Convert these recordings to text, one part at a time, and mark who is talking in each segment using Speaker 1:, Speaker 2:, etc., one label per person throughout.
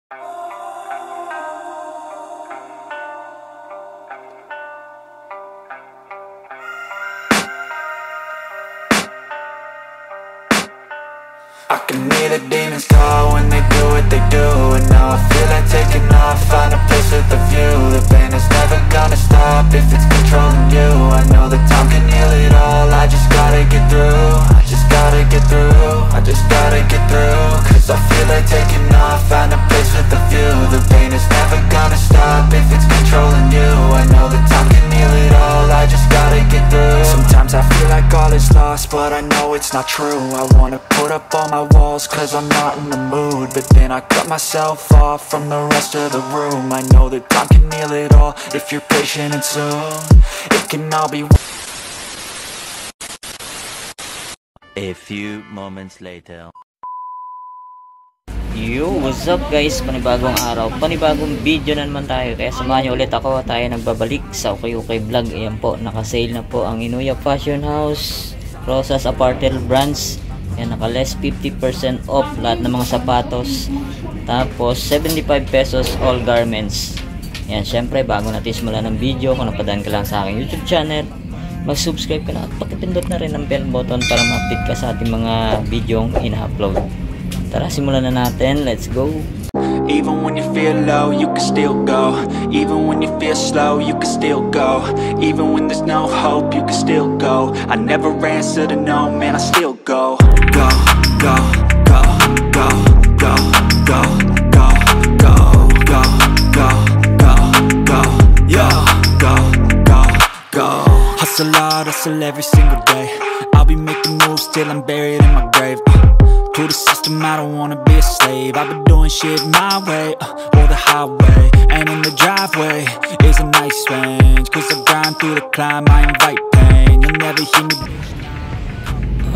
Speaker 1: I can hear the demons call when they do what they do. And now I feel like taking off, find a place with a view. The pain is never gonna stop if it's controlling you. I know that time can heal it all, I just gotta get through. I just gotta get through, I just gotta get through. Cause I feel like taking off, find a place with a view. The pain is never gonna stop if it's controlling you. I know that time can heal it all, I just gotta get through. Sometimes I feel like all is lost, but I know it's not true. I wanna put up all my walls cause I'm not in the mood, but then I cut myself off from the rest of the room. I know that time can heal it all if you're patient, and soon it can all be.
Speaker 2: A few moments later.
Speaker 3: Yo, what's up guys? Panibagong araw, panibagong video na naman tayo. Kaya samahan nyo ulit ako, tayo nagbabalik sa Okay Vlog. Ayan po, naka-sale na po ang Inuya Fashion House Rosas Apparel Brands. Ayan, naka-less 50% off lahat ng mga sapatos. Tapos 75 pesos all garments. Ayan, syempre bago natin simulan ng video, kung napadaan ka lang sa aking YouTube channel, mag-subscribe ka na at pakipindot na rin ang bell button para ma-update ka sa ating mga videong ina-upload. Tara, simulan na natin. Let's go!
Speaker 1: Even when you feel low, you can still go. Even when you feel slow, you can still go. Even when there's no hope, you can still go. I never answer to no, man, I still go. Go, go, go, go, go, go, go, go, go, go, go, go, yo, go, go, go. Hustle hard, hustle every single day. I'll be making moves till I'm buried in my grave. To the system, I don't wanna be a slave. I've been doing shit my way, or the highway. And in the driveway is a nice range. Cause I grind through the climb, I invite pain. You'll never hear me.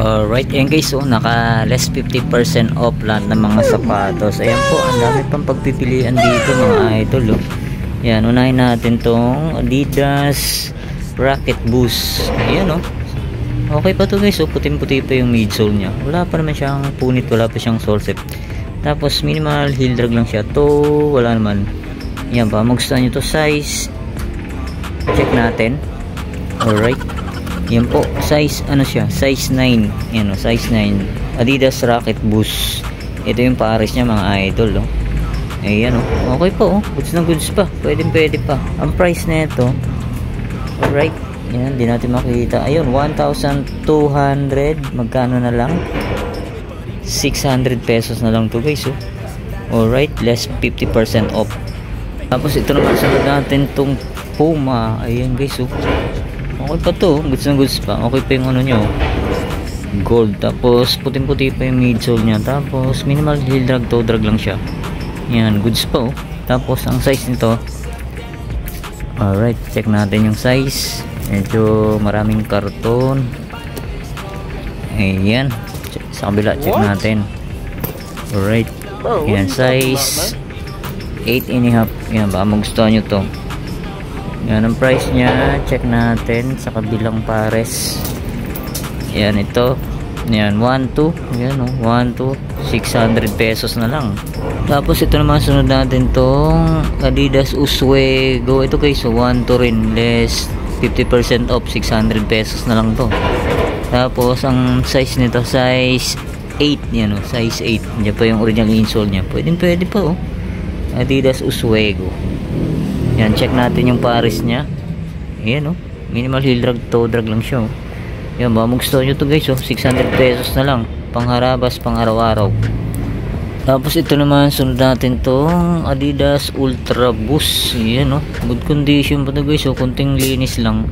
Speaker 3: Alright, ayan guys, so naka less 50% off lahat ng mga sapatos. Ayan po, ang dami pang pagpipilian dito mga idol. Ayan, unahin natin tong Adidas Rocket Boost. Ayan okay pa to guys, so puting-puti pa yung midsole nya. Wala pa naman siyang punit, wala pa siyang sole set. Tapos minimal heel drag lang siya. To wala naman. Yan ba, magustuhan nyo to size. Check natin. Alright. Yan po, size ano siya? Size 9. Yan size 9. Adidas Rocket Boost. Ito yung pares niya mga idol. Ayan okay po goods na goods pa. Pwede pa. Ang price na ito. Alright. Yan, di natin makita. Ayun, 1,200. Magkano na lang? 600 pesos na lang to guys. Alright, less 50% off. Tapos ito naman, sunod natin tong Puma. Ayan guys. Okay pa to. Goods na goods pa. Okay pa yung ano nyo. Gold. Tapos puting-puti pa yung midsole nya. Tapos minimal heel drag, toe drag lang siya. Yan, goods pa Tapos ang size nito. Alright, check natin yung size. Medyo maraming karton. Ayan, sa kabila check natin. Alright, yan size 8.5. Yan, baka magustuhan nyo to. Yan ang price nya. Check natin sa kabilang pares. Yan ito. Yan 1,2. Yan 1,2 600 pesos na lang. Tapos ito naman sunod natin tong Adidas Oswego. Ito guys, 1,2 rin, less 50% off, 600 pesos na lang to. Tapos ang size nito size 8. Yan size 8. Diyan pa yung original insole nya. Pwede pa Adidas Oswego. Yan, check natin yung pares nya. Ayan minimal heel drag, toe drag lang siya Yan, baka magustuhan nyo to guys 600 pesos na lang. Pangharabas, pang araw-araw. Tapos ito naman, sunod natin tong Adidas Ultra Boost. Yan good condition pa to guys kunting linis lang.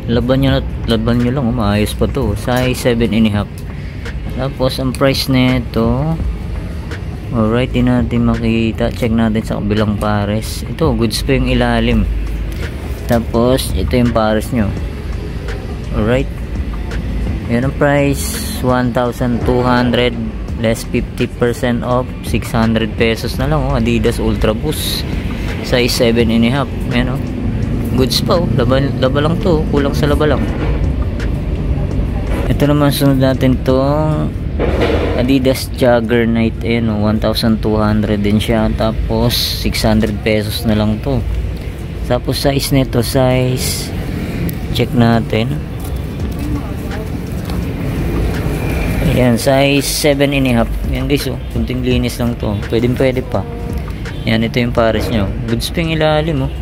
Speaker 3: Laban nyo lang maayos pa to. Size 7.5. Tapos ang price nito, alright, di natin makita. Check natin sa kabilang pares. Ito, goods pa yung ilalim. Tapos ito yung pares nyo. Alright, yan ang price, 1,200, less 50% off, 600 pesos na lang Adidas Ultra Boost size 7.5. Ayan goods pa laba lang to, kulang sa laba lang. Ito naman sunod natin tong Adidas Juggernaut, ayan o, 1,200 din siya. Tapos 600 pesos na lang to. Tapos size nito, size check natin. Ayan, size 7.5. Ayan guys, oh, kunting linis lang to. Pwede pa. Ayan, ito yung pares nyo. Goods pa yung ilalim, oh.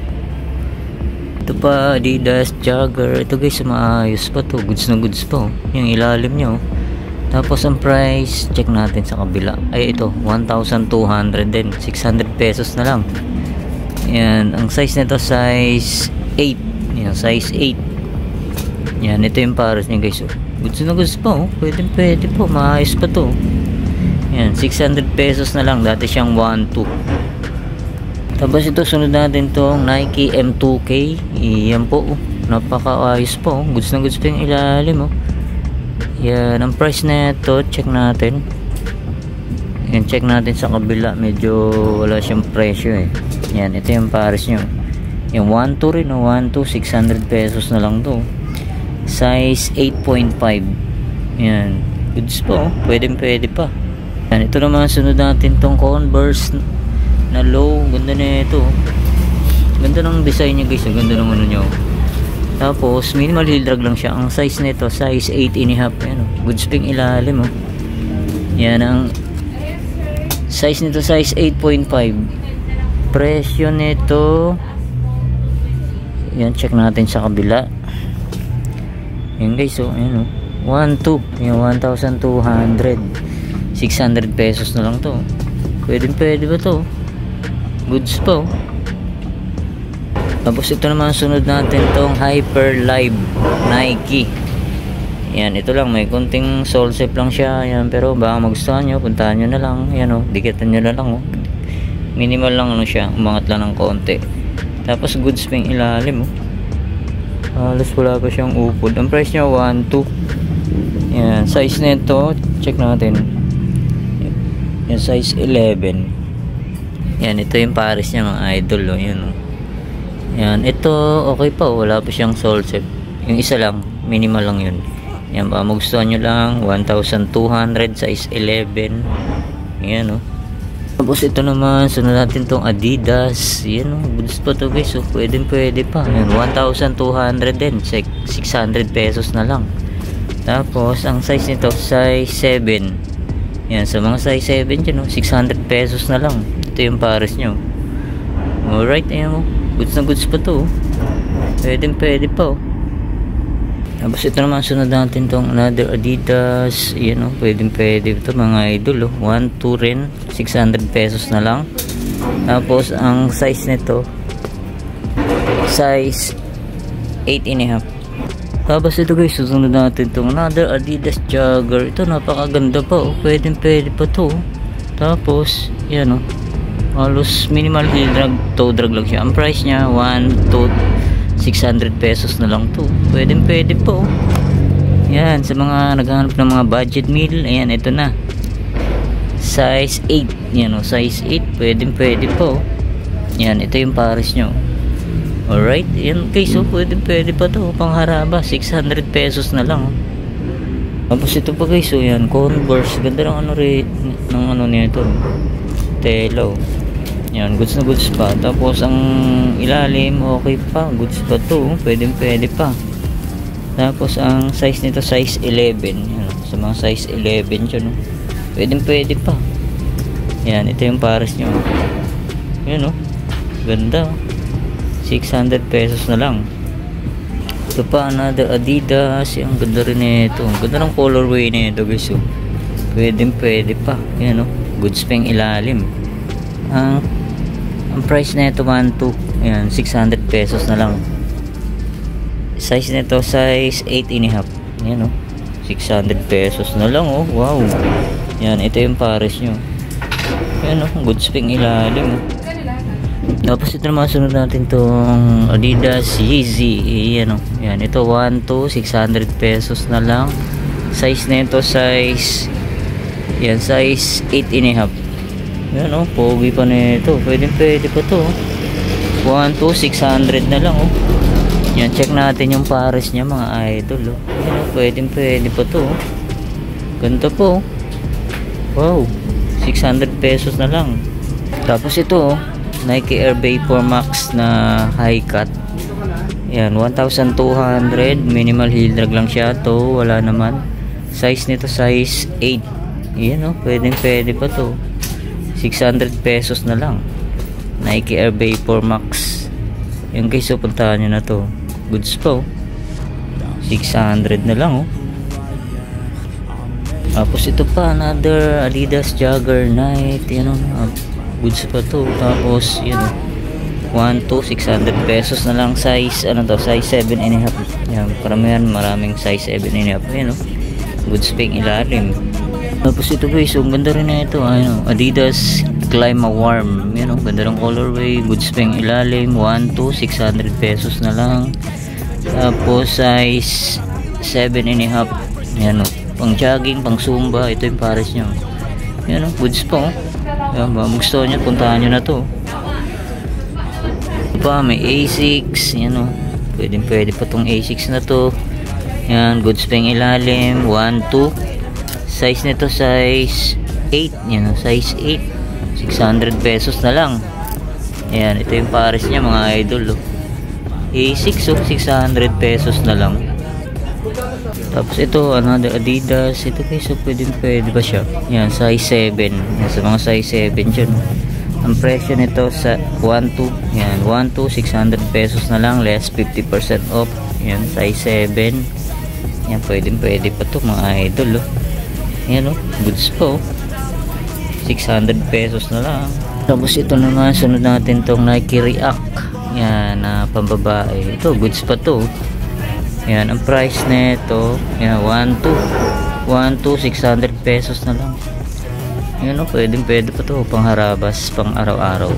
Speaker 3: Ito pa, Adidas Jogger. Ito guys, maayos pa to. Goods na goods pa, oh. Yung ilalim nyo, oh. Tapos ang price, check natin sa kabila. Ay, ito, 1,200 din. 600 pesos na lang. Ayan, ang size nito, size 8. Ayan, size 8. Ayan, ito yung pares nyo guys, oh. Goods na goods pa, oh. Pwede po. Maayos pa to. Ayan, 600 pesos na lang. Dati siyang 1,200. Tapos ito, sunod natin tong Nike M2K. Ayan po, oh. Napakaayos po, oh. Goods na goods pa yung ilalim, oh. Ayan, ang price na ito, check natin. Ayan, check natin sa kabila. Medyo wala siyang presyo, eh. Ayan, ito yung pares nyo. Yung 1,200 rin, oh. 1,200, 600 pesos na lang to. Size 8.5. Ayan, goods po, oh. Pwede pa. Ayan, ito naman sunod natin tong Converse na low. Ganda na ito, oh. Ganda ng design niya guys. Ganda ng ano nyo. Tapos minimal heel drag lang siya. Ang size nito, size 8.5. Ayan, oh. Goods ping ilalim, oh. Yan ang size nito, size 8.5. Presyo nito, yan, check natin sa kabila. Yan guys, oh, ayan, oh. 1,200. Yan, 1,200. 600 pesos na lang to. Pwede ba to? Goods po. Tapos ito naman sunod natin tong Hyper Live Nike. Yan, ito lang, may kunting sole shape lang siya. Yan, pero baka magustuhan nyo, puntahan nyo na lang. Yan, oh, dikitan nyo na lang, oh. Minimal lang ano siya, umangat lang ng konti. Tapos goods ping ilalim, oh. Halos wala pa siyang upod. Ang price niya 1,200. Yan, size nito, check natin. Yan, size 11. Yan, ito yung pares niya mga idol, oh. Yan, oh. Yan, ito okay pa, oh. Wala pa siyang sole shape. Yung isa lang, minimal lang yun. Yan, baka magustuhan nyo lang, 1,200, size 11. Yan, oh. Tapos ito naman, sunod natin tong Adidas. Yan, oh, goods pa to guys, oh. Pwede pa. Yan, 1,200 din, 600 pesos na lang. Tapos ang size nito, size 7. Yan, sa mga size 7 dyan, oh, 600 pesos na lang. Ito yung pares nyo. Alright, ayan mo, goods na goods pa to, oh. Pwede pa, oh. Tapos ito naman, sunod natin tong another Adidas. Yan, oh, pwede ito mga idol, oh. 1,200 rin, 600 pesos na lang. Tapos ang size nito, size 8.5. Tapos ito guys, susunod natin tong another Adidas Jogger. Ito napakaganda pa, oh. Pwede pa to, oh. Tapos yan, oh, halos minimal heel drag, toe drag lang siya. Ang price niya 600 pesos na lang to. Pwede po. Yan, sa mga naghahanap ng mga budget meal, ayan, ito na. Size 8. Yan, oh, size 8. Pwede po. Yan, ito yung pares nyo. Alright, yan guys, oh, pwede pa to. Pangharaba, 600 pesos na lang, oh. Tapos ito pa guys, oh, yan, Converse. Ganda ng ano rin, ng ano nito, tela, oh. Yan, goods na goods pa. Tapos ang ilalim, okay pa, goods pa to, pwede pa. Tapos ang size nito, size 11. Yan, sa mga size 11 dyan, no? Pwede pa. Yan, ito yung pares nyo. Yan, oh, ganda, oh. 600 pesos na lang. Ito pa, another Adidas. Ang ganda rin nito. Ang ganda ng colorway nito guys, oh. Pwede pa. Yan, oh, goods pa yung ilalim. Ang price na ito 1,200. Ayan, 600 pesos na lang. Size nito, size 8.5. Ayan, oh, 600 pesos na lang, oh. Wow. Yan, ito yung pares nyo. Ayan, oh, goods ping ilalim, oh. Tapos ito naman, sunod natin tong Adidas Yeezy. Ayan, oh. Yan, ito 1,200, 600 pesos na lang. Size nito, size, yan, size 8.5. Yan, oh, pogi pa nito. Pwede pa to, oh. 1,200, 600 na lang, oh. Yan, check natin yung pares niya mga idol, oh. Yan, oh, pwede pa to, oh. Ganito po, oh. Wow, 600 pesos na lang. Tapos ito, Nike Air Vapor Max na high cut. Yan, 1,200. Minimal heel drag lang siya to. Wala naman. Size nito size 8. Yan o, pwede pa to. 600 pesos na lang. Nike Air Vapor Max. Yan guys, so puntahan nyo na to. Goods po. 600 na lang oh. Tapos ito pa, another Adidas Jogger Night. Yan o, goods pa to. Tapos yun, 600 pesos na lang. Size ano to, size 7.5. Yan, karamihan maraming size 7.5. Yan o, goods pa yung ilalim. Tapos ito guys, so, ang ganda rin na ito, ano, Adidas Clima Warm. Yan o, ganda ng colorway. Goods pa yung ilalim. 600 pesos na lang. Tapos size 7.5. Yan o, pang jogging, pang zumba. Ito yung pares nyo. Yan o, goods pa o. Yan ba, gusto nyo, puntahan nyo na to. Ito pa, may A6. Yan o, pwede pa tong A6 na to. Yan, goods pa yung ilalim. 1, 2. Size nito size 8. Yan o, size 8. 600 pesos na lang. Yan, ito yung pares niya mga idol oh. A6 oh, 600 pesos na lang. Tapos ito, another Adidas. Ito guys, so pwede ba siya? Yan, size 7. Yan, sa mga size 7 dyan. Ang presyo nito sa 1, 2. Yan, 1, 2, 600 pesos na lang. Less 50% off. Yan, size 7. Yan, pwede pa to mga idol oh. Yan oh, goods po. 600 pesos na lang. Tapos ito naman, sunod natin tong Nike React. Yan, na pambabae. Ito, goods pa to. Yan, ang price nito, yan, 1, 2, 600 pesos na lang. Yan o, pwede pa to, pang harabas, pang araw-araw.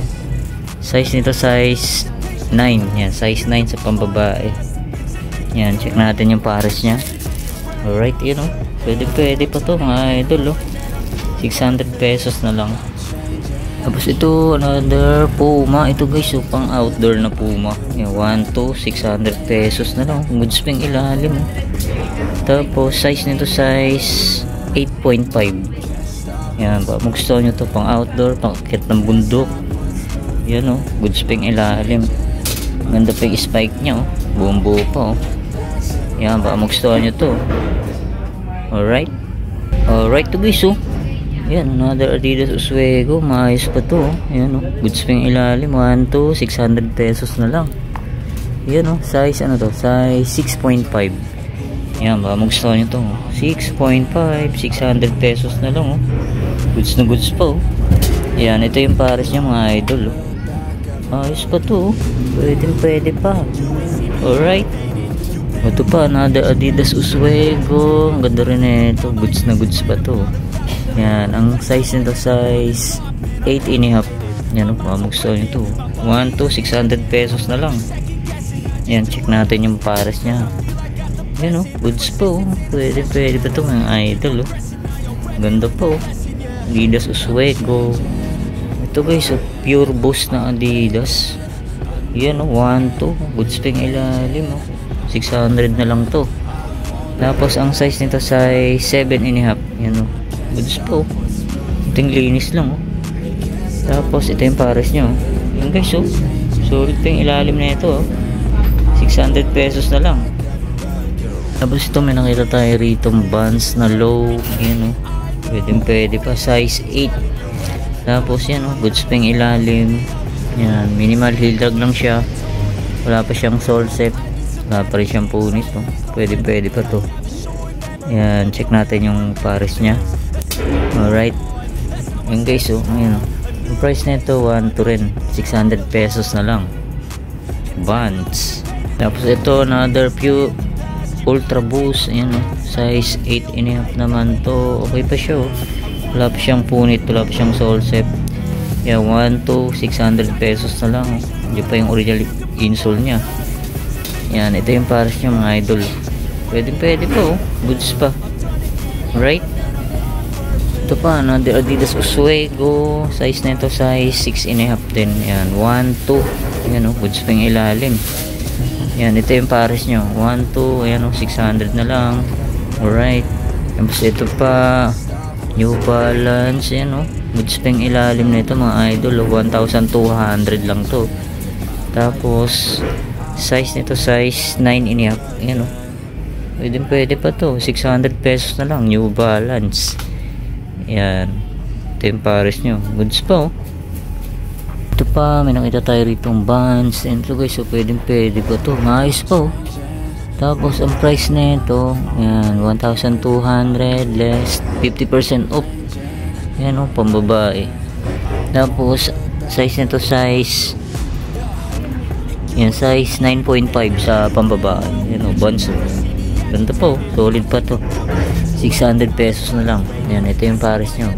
Speaker 3: Size nito, size 9. Yan, size 9 sa pambabae. Yan, check natin yung pares nya. Alright, yun o, pwede pa to mga idol o. 600 pesos na lang. Tapos ito, another Puma. Ito guys, so, pang outdoor na Puma. Yan, 1, 2, 600 pesos na lang. Goods pang ilalim. Tapos, size nito size 8.5. Yan, ba, gusto nyo to pang outdoor, pang akit ng bundok. Yan o, goods pang ilalim. Ganda pa yung spike nya o. Buong buo pa o. Yan, ba, gusto nyo to. Alright to guys o. Yan, another Adidas Oswego. Maayos pa to. Yan o, goods pa yung ilalim. 1, 2, 600 pesos na lang. Yan o, size ano to, size 6.5. Yan, baka magustuhan nyo to. 6.5, 600 pesos na lang o. Goods na goods pa o. Yan, ito yung pares niya mga idol o. Ayos pa to o. Pwede pa. Alright. Ito pa, another Adidas Oswego. Ang ganda rin na ito. Goods na goods pa to. Yan, ang size nito size 8.5. Yan o, magustuhan nyo to. 1, 2, 600 pesos na lang. Yan, check natin yung pares nya. Yan o, goods po. Pwede pa to mga idol o. Ganda po. Adidas Oswego. Ito guys, pure boost na Adidas. Yan o, 1, 2. Goods pa yung ilalim o. 600 na lang to. Tapos ang size nito size 7.5. Yan o, goods po. Ito yung linis lang oh. Tapos ito yung pares nyo. Yan guys oh. Solid pa yung ilalim na ito oh. 600 pesos na lang. Tapos ito may nakita tayo rito Vans na low. Yan oh. Pwede pa. Size 8. Tapos yan oh. Goods pa yung ilalim. Yan. Minimal heel drag lang siya. Wala pa siyang sole set. Wala pa rin siyang punit oh. Pwede pa to. Yan. Check natin yung pares nya. Alright. Yung guys oh, ayun oh. Yung price nito 1 to rin 600 pesos na lang. Vans. Tapos ito another Pure Ultra Boost. Ayun oh. Size 8.5 naman to. Okay pa siya oh. Wala pa siyang punit, wala pa siyang sole set. Yan, 1 to 600 pesos na lang oh. Hindi pa yung original insole nya. Yan, ito yung pares niya mga idol. Pwede pa oh. Goods pa. Right. Ito pa, another Adidas Oswego. Size na ito, size 6.5 din. Yan, 1, 2. Yan o, goods pa yung ilalim. Yan, ito yung pares nyo. 1, 2, ayan o, 600 na lang. Alright. Tapos ito pa, New Balance, yan o. Goods pa yung ilalim na ito mga idol. 1,200 lang to. Tapos size nito size 9.5. Yan o. Pwede pa to. 600 pesos na lang. New Balance. Yan. Ito yung pares nyo. Goods pa o. Ito pa, may nakita tayo ritong Vans. And ito guys, so pwede pa to. Maayos pa o. Tapos ang price na ito, yan, 1,200 less 50% off. Yan o, pambabae. Tapos size nito size, yan, size 9.5 sa pambabae. Yan o, Vans. Ganda po, solid pa to. 600 pesos na lang. Yan, ito yung pares nyo.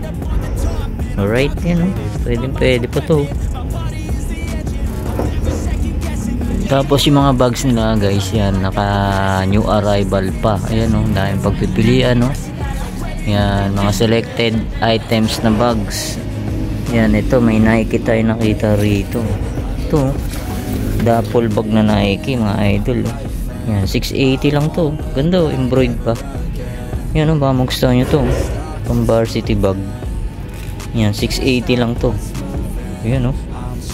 Speaker 3: Alright, yan o, pwede pa to. Tapos yung mga bags nila guys, yan, naka new arrival pa. Ayan o, daming pagpipilian o. Yan, mga selected items na bags. Yan, ito may Nike tayo nakita rito. Ito, duffel bag na Nike mga idol o. Yan, 680 lang to. Ganda o, embroidered pa. Yan o, baka magustuhan nyo to. Pang varsity bag. Yan, 680 lang to. Yan o.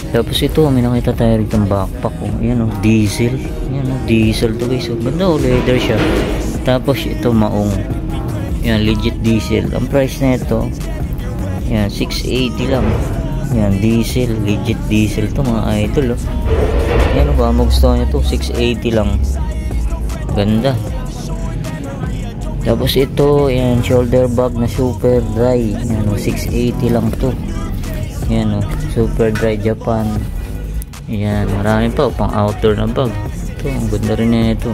Speaker 3: Tapos ito, may nakita tayo rito ng backpack oh. Yan o, diesel. Yan o, diesel to guys. Ganda o, leather siya. Tapos ito, maong. Yan, legit diesel. Ang price na ito, yan, 680 lang. Yan, diesel. Legit diesel to mga idol oh. Yan o, ba, magustuhan nyo to. 680 lang. Ganda. Tapos ito, yan, shoulder bag na super dry. Yan o, 680 lang to. Yan o, super dry Japan. Yan, marami pa pang outdoor na bag. Ito, ang ganda rin na ito.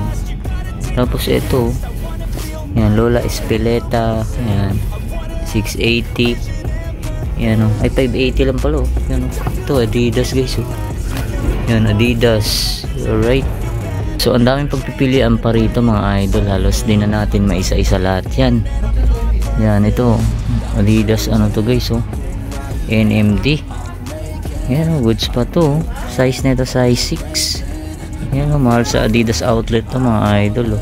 Speaker 3: Tapos ito, yan, Lola Espeleta. Yan, 680. Yan o, ay 580 lang pala o. Yan o, ito Adidas guys o. Yan, Adidas. Alright. So ang daming pagpipilian pa rito mga idol. Halos din na natin maisa-isa lahat yan. Yan, ito Adidas, ano to guys o, NMD. Yan o, goods pa to. Size nito size 6. Yan o, mahal sa Adidas outlet to mga idol o.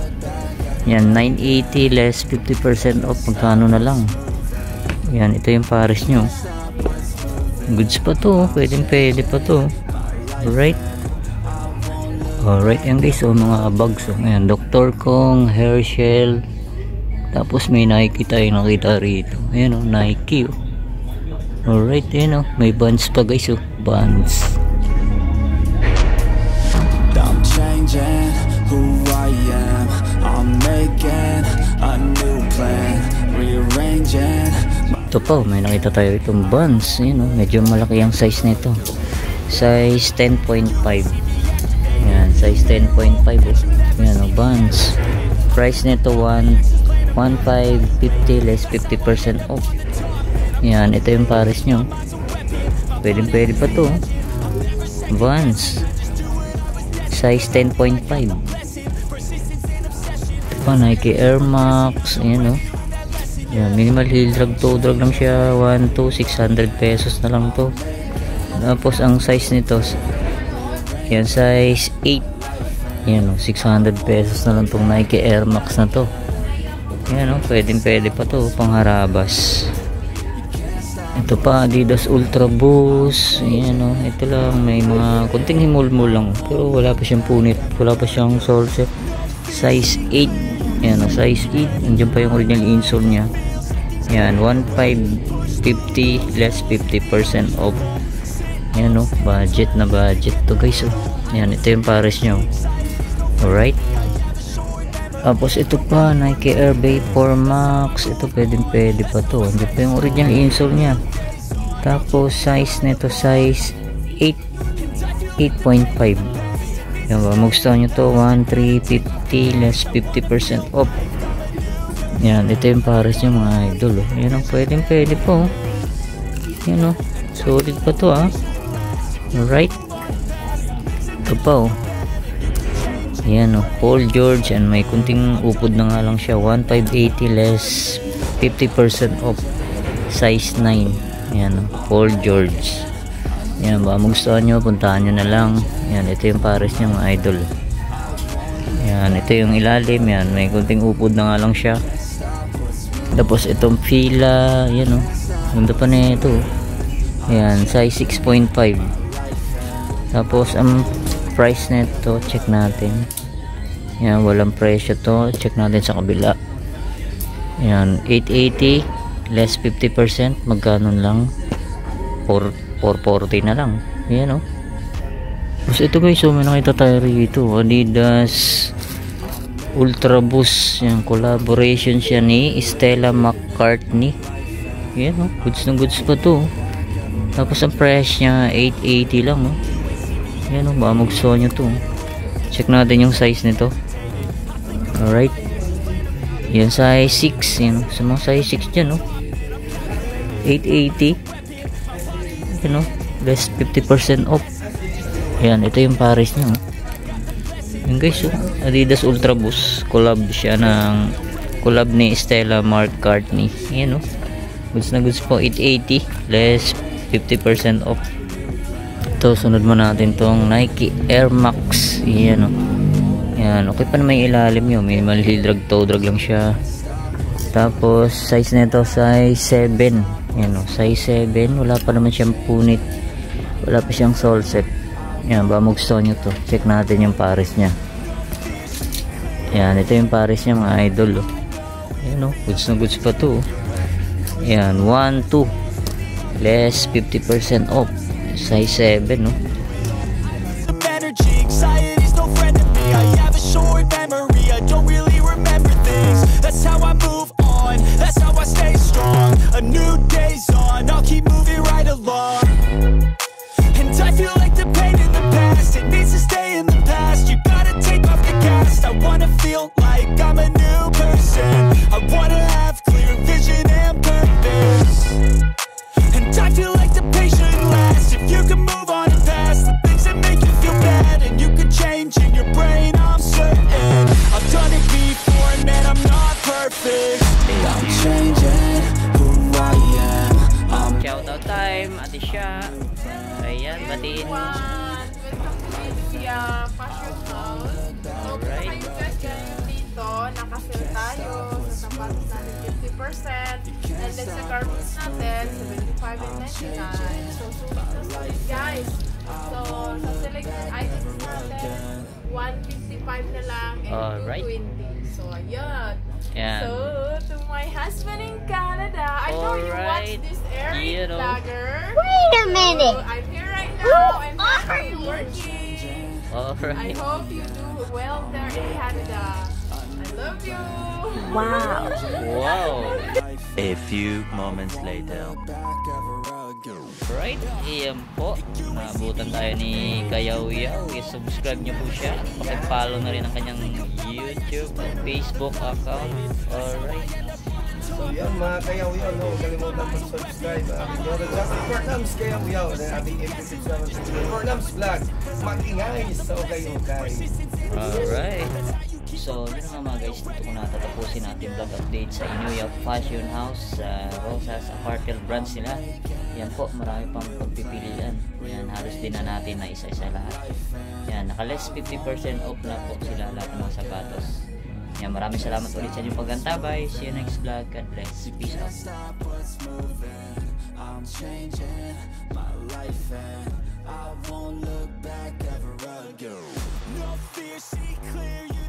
Speaker 3: Yan, 980 less 50% off. Magkano na lang. Yan, ito yung pares nyo. Goods pa to, pwede pa to. Alright. Alright yan guys o, mga bags o. Ayan, Dr. Kong, Herschel. Tapos may Nike tayo nakita rito. Ayan o, Nike o. Alright, yun o. May Vans pa guys o. Vans.
Speaker 4: I'm changing who I am. I'm making a new plan. Rearranging.
Speaker 3: Ito pa, may nakita tayo itong Vans. Yun o, medyo malaki ang size nito. Size 10.5. Yan, size 10.5 o. Yan o, Vans. Price nito 1,550 less 50% off. Yan, ito yung pares nyo. Pwede pa to. Vans. Size 10.5. Ito pa, Nike Air Max. Ayan o. Yan, minimal heel drag, toe drag lang siya. 600 pesos na lang to. Tapos ang size nito, yan, size 8. Yan o, 600 pesos na lang tong Nike Air Max na to. Yan o, pwede pa to. Pangharabas. Ito pa, Adidas Ultra Boost. Ayan o, ito lang, may mga kunting himulmul lang, pero wala pa siyang punit, wala pa siyang sole set. Size 8. Ayan o, size 8. Nandiyan pa yung original insole nya. Ayan, 1,550 less 50% off. Ayan o, budget na budget to guys o. Ayan, ito yung pares nyo. Alright. Tapos ito pa, Nike Air Vapor Max. Ito pwede pa to. Hindi pa yung original insole nya. Tapos size nito size 8.5. Yan ba, magustuhan nyo to. 1,350 less 50% off. Yan, ito yung pares nyo mga idol. Yan o, pwede po. Yan o, solid pa to ah. Alright. Ito pa o. Yan o, Paul George, and may kunting upod na nga lang siya. 1,580 less 50% off. Size 9. Yan o, Paul George. Yan ba, magustuhan nyo, puntahan nyo na lang. Yan, ito yung pares niya mga idol. Yan, ito yung ilalim. Yan, may kunting upod na nga lang siya. Tapos itong Fila, yan o. Ganda pa na ito. Yan, size 6.5. Tapos ang price nito, check natin. Yan, walang presyo to. Check natin sa kabila. Yan, 880 less 50%. Magkano lang? 440 na lang. Yan o. Tapos ito guys, may nakita tayo rito. Adidas Ultra Boost. Yan, collaboration siya ni Stella McCartney. Yan o, goods na goods pa to. Tapos ang price niya 880 lang o. Yan o, baka magustuhan nyo to. Check natin yung size nito. Alright. Yan, size 6. Yan o, sa mga size 6 dyan o. 880. Yan o, less 50% off. Yan, ito yung pares niya o. Yan guys, Adidas Ultra Boost. Collab siya ng collab ni Stella McCartney. Yan o, goods na goods po. 880 less 50% off. Ito, sunod mo natin tong Nike Air Max. Yan o. Yan, okay pa na may ilalim yun. Minimal heel drag, toe drag lang siya. Tapos size nito size 7. Yan o, size 7. Wala pa naman siyang punit. Wala pa siyang sole set. Yan, ba magustuhan nyo to. Check natin yung pares nya. Yan, ito yung pares nya mga idol o. Yan o, goods na goods pa to. Yan, 1, 2 less 50% off. Size 7 no. Shoutout time, Ate Sha. Ayan, batiin.
Speaker 5: Fashion House. So, kayo guys dito, naka-sale tayo sa sapatos natin 50%, and then sa garments natin $75.99. So, sulit guys. So, sa selected items natin, $155 na lang and $220. So, ayan.
Speaker 3: Yeah.
Speaker 5: So, to my husband in Canada, I know you watch this Eric vlogger.
Speaker 6: Wait a minute.
Speaker 5: So, I'm here right now. I'm happy working.
Speaker 3: Alright.
Speaker 5: I hope you do well there in Canada. I love you.
Speaker 6: Wow.
Speaker 3: Wow.
Speaker 2: A few moments later.
Speaker 3: Right, iyan po. Naabutan tayo ni Kayaw-Yaw. I-subscribe nyo po siya. Pakipollow na rin ang kanyang YouTube at Facebook account. Alright.
Speaker 7: So yan mga Kayaw-Yaw, no, kalimutan mag-subscribe sa aking YouTube channel, Fornams Kayaw-Yaw, na ating episode 7 Fornams Vlog. Mag-ingay sa okay-okay.
Speaker 3: Alright. So, yun nga mga guys, dito ko natatapusin natin vlog update sa Inuya Fashion House sa Rosas Apparel branch nila. Yan po, marami pang pagpipilian. Yan, halos din na natin na isa-isa lahat. Yan, naka-less 50% off na po sila lahat ng mga sapatos. Yan, maraming salamat ulit sa inyong paggantabay. See you next vlog. God bless. Peace out.
Speaker 4: I'm changing my life and I won't look back ever again. No fear, see clear.